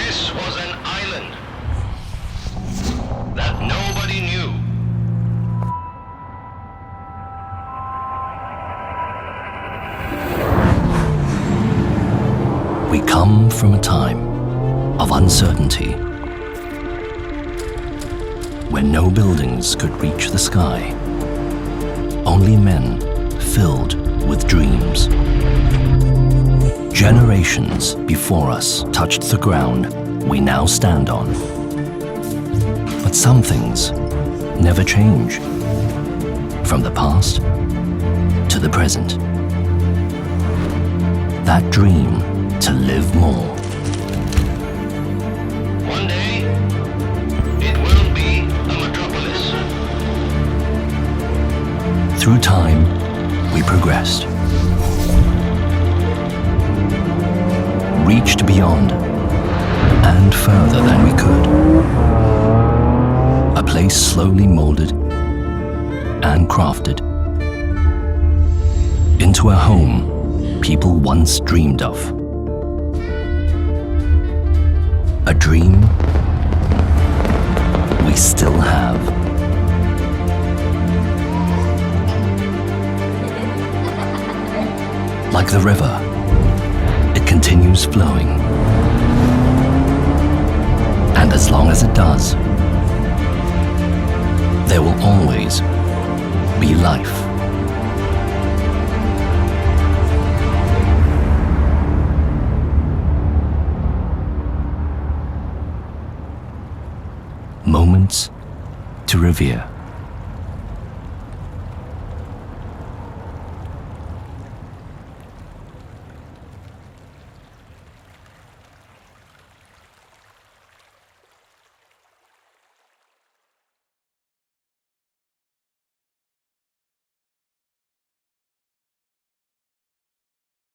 This was an island that nobody knew. We come from a time of uncertainty, when no buildings could reach the sky, only men filled with dreams. Generations before us touched the ground we now stand on. But some things never change, from the past to the present. That dream to live more. One day, it will be a metropolis. Through time, we progressed, reached beyond and further than we could. A place slowly molded and crafted into a home people once dreamed of. A dream we still have. Like the river, it continues flowing. And as long as it does, there will always be life. Moments to Riviere.